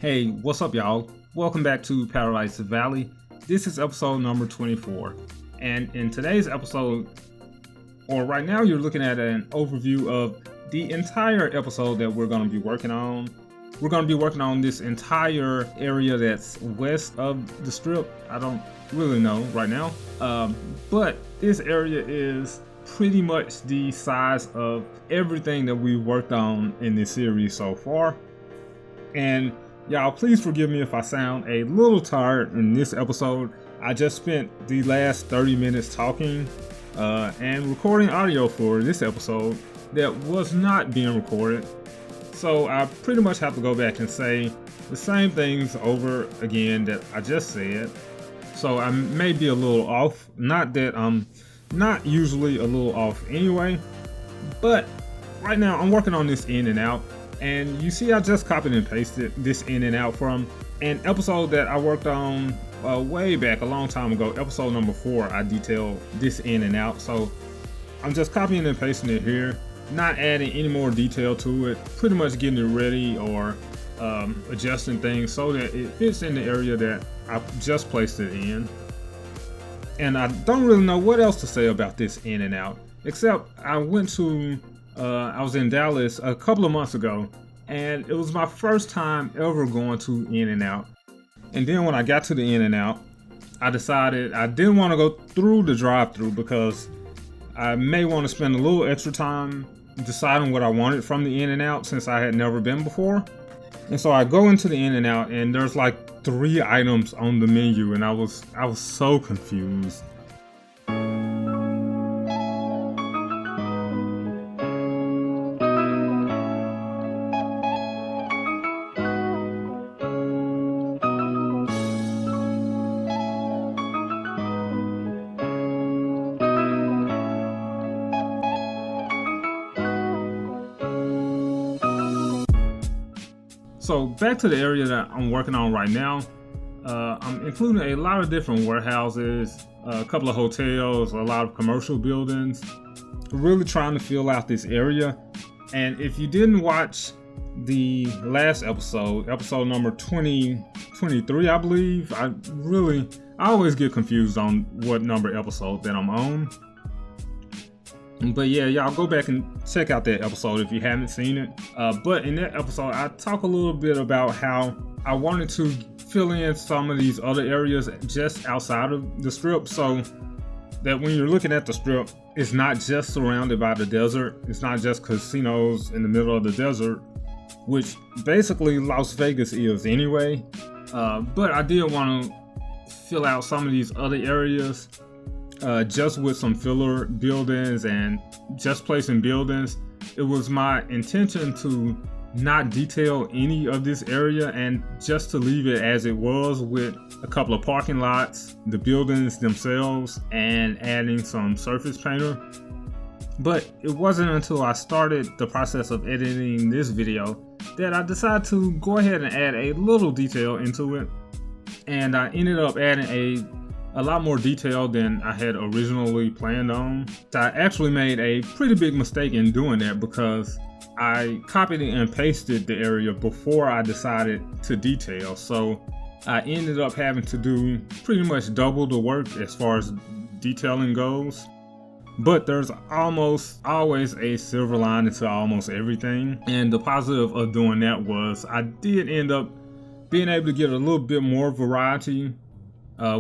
Hey, what's up, y'all? Welcome back to Paradise Valley. This is episode number 24. And in today's episode, or right now, you're looking at an overview of the entire episode that we're going to be working on. We're going to be working on this entire area that's west of the strip. I don't really know right now. But this area is pretty much the size of everything that we worked on in this series so far. And y'all, please forgive me if I sound a little tired in this episode. I just spent the last 30 minutes talking and recording audio for this episode that was not being recorded. So I pretty much have to go back and say the same things over again that I just said. So I may be a little off. Not that I'm not usually a little off anyway. But right now I'm working on this in and out. And you see I just copied and pasted this in and out from an episode that I worked on way back a long time ago. Episode number 4, I detailed this in and out. So I'm just copying and pasting it here, not adding any more detail to it, pretty much getting it ready or adjusting things so that it fits in the area that I just placed it in. And I don't really know what else to say about this in and out, except I was in Dallas a couple of months ago, and it was my first time ever going to In-N-Out. And then when I got to the In-N-Out, I decided I didn't want to go through the drive-thru because I may want to spend a little extra time deciding what I wanted from the In-N-Out since I had never been before. And so I go into the In-N-Out, and there's like 3 items on the menu, and I was so confused. So back to the area that I'm working on right now. I'm including a lot of different warehouses, a couple of hotels, a lot of commercial buildings. Really trying to fill out this area. And if you didn't watch the last episode number 23, I believe. I always get confused on what number episode that I'm on. But yeah, y'all go back and check out that episode if you haven't seen it. But in that episode, I talk a little bit about how I wanted to fill in some of these other areas just outside of the strip, so that when you're looking at the strip, it's not just surrounded by the desert. It's not just casinos in the middle of the desert, which basically Las Vegas is anyway. But I did want to fill out some of these other areas just with some filler buildings and just placing buildings. It was my intention to not detail any of this area and just to leave it as it was with a couple of parking lots, the buildings themselves, and adding some surface painter. But it wasn't until I started the process of editing this video that I decided to go ahead and add a little detail into it. And I ended up adding a lot more detail than I had originally planned on. I actually made a pretty big mistake in doing that because I copied and pasted the area before I decided to detail. So I ended up having to do pretty much double the work as far as detailing goes. But there's almost always a silver lining to almost everything. And the positive of doing that was I did end up being able to get a little bit more variety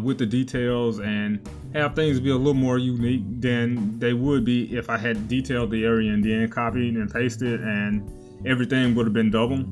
with the details and have things be a little more unique than they would be if I had detailed the area and then copied and pasted and everything would have been double.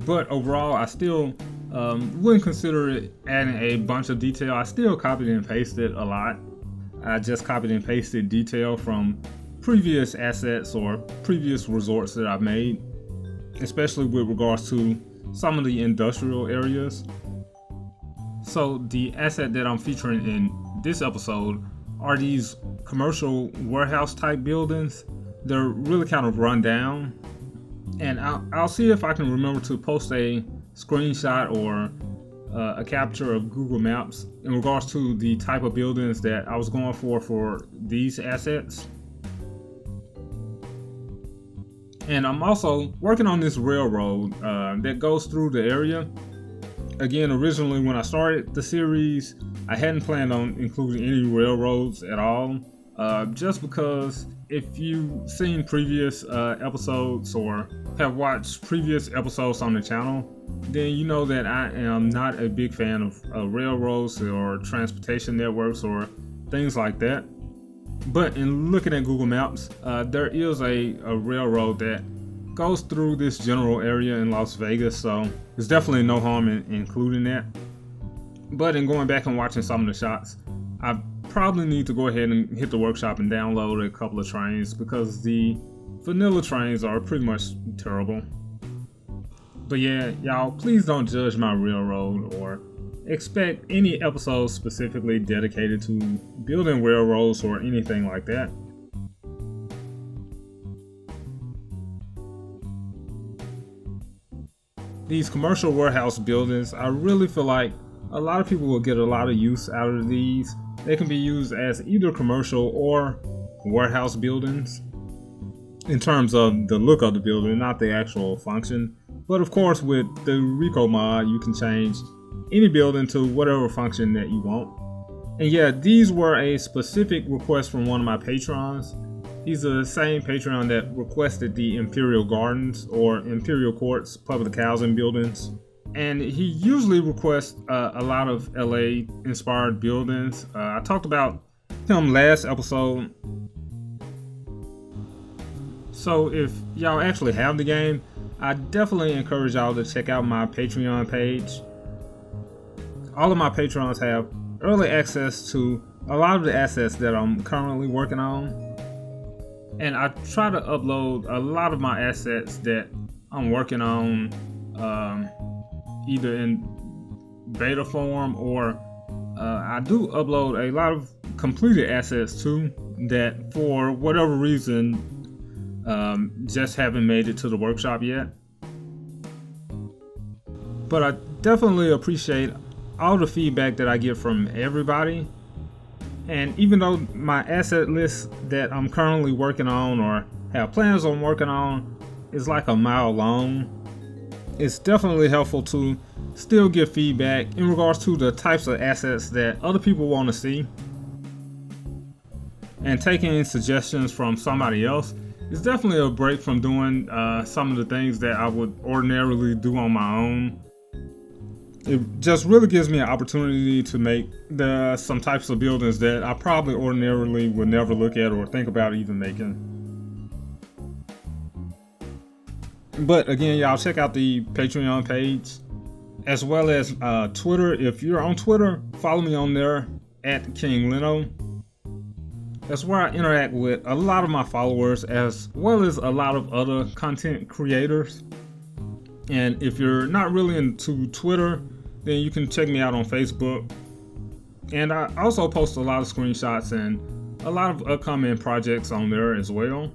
But overall, I still wouldn't consider it adding a bunch of detail. I still copied and pasted a lot. I just copied and pasted detail from previous assets or previous resorts that I've made, especially with regards to some of the industrial areas. So the asset that I'm featuring in this episode are these commercial warehouse type buildings. They're really kind of run down, and I'll see if I can remember to post a screenshot or a capture of Google Maps in regards to the type of buildings that I was going for these assets. And I'm also working on this railroad that goes through the area. Again, originally when I started the series, I hadn't planned on including any railroads at all, just because if you've seen previous episodes or have watched previous episodes on the channel, then you know that I am not a big fan of railroads or transportation networks or things like that. But in looking at Google Maps, there is a railroad that goes through this general area in Las Vegas, so there's definitely no harm in including that. But in going back and watching some of the shots, I probably need to go ahead and hit the workshop and download a couple of trains, because the vanilla trains are pretty much terrible. But yeah, y'all, please don't judge my railroad or expect any episodes specifically dedicated to building railroads or anything like that. These commercial warehouse buildings, I really feel like a lot of people will get a lot of use out of these. They can be used as either commercial or warehouse buildings in terms of the look of the building, not the actual function. But of course, with the Rico mod, you can change any building to whatever function that you want. And yeah, these were a specific request from one of my patrons. He's the same Patreon that requested the Imperial Gardens or Imperial Courts public housing buildings. And he usually requests a lot of LA inspired buildings. I talked about him last episode. So if y'all actually have the game, I definitely encourage y'all to check out my Patreon page. All of my patrons have early access to a lot of the assets that I'm currently working on. And I try to upload a lot of my assets that I'm working on either in beta form or I do upload a lot of completed assets too that for whatever reason just haven't made it to the workshop yet. But I definitely appreciate all the feedback that I get from everybody. And even though my asset list that I'm currently working on or have plans on working on is like a mile long, it's definitely helpful to still give feedback in regards to the types of assets that other people want to see. And taking suggestions from somebody else is definitely a break from doing some of the things that I would ordinarily do on my own. It just really gives me an opportunity to make some types of buildings that I probably ordinarily would never look at or think about even making. But again, y'all check out the Patreon page as well as Twitter. If you're on Twitter, follow me on there at King Leno. That's where I interact with a lot of my followers as well as a lot of other content creators. And if you're not really into Twitter, then you can check me out on Facebook. And I also post a lot of screenshots and a lot of upcoming projects on there as well.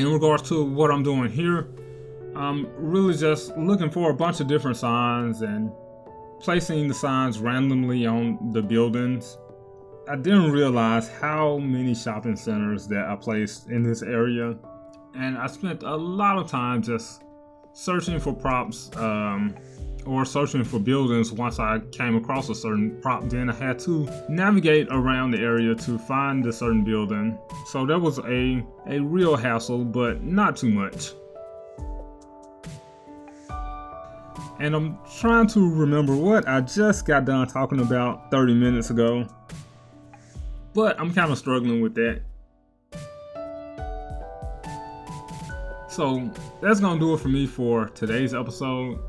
In regards to what I'm doing here, I'm really just looking for a bunch of different signs and placing the signs randomly on the buildings. I didn't realize how many shopping centers that I placed in this area, and I spent a lot of time just searching for props or searching for buildings. Once I came across a certain prop, then I had to navigate around the area to find a certain building. So that was a real hassle, but not too much. And I'm trying to remember what I just got done talking about 30 minutes ago, but I'm kind of struggling with that. So that's gonna do it for me for today's episode.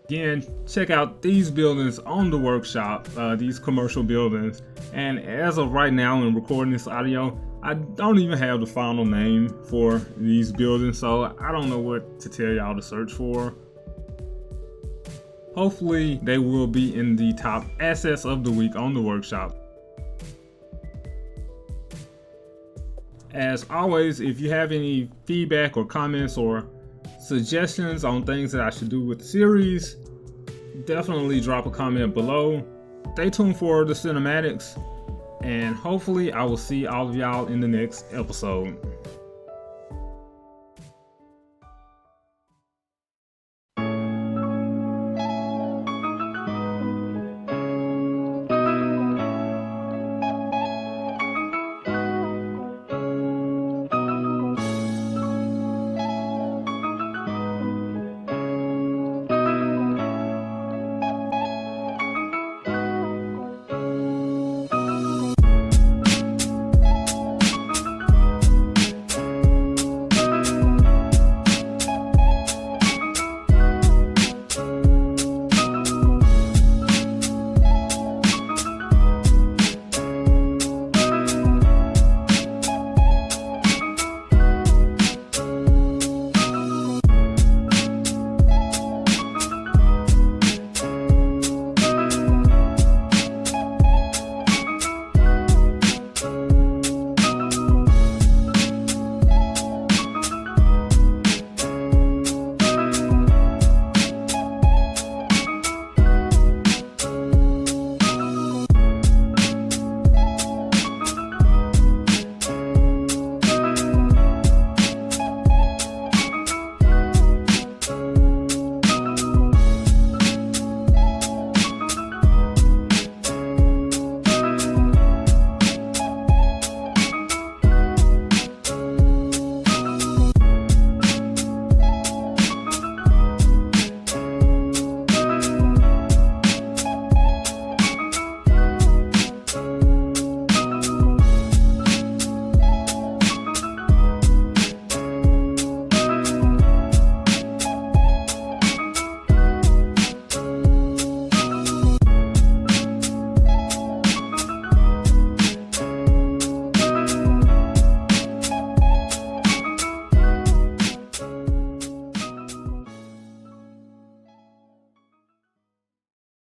Again, check out these buildings on the workshop, these commercial buildings. And as of right now in recording this audio, I don't even have the final name for these buildings, so I don't know what to tell y'all to search for. Hopefully they will be in the top assets of the week on the workshop. As always, if you have any feedback or comments or suggestions on things that I should do with the series, definitely drop a comment below. Stay tuned for the cinematics, and hopefully I will see all of y'all in the next episode.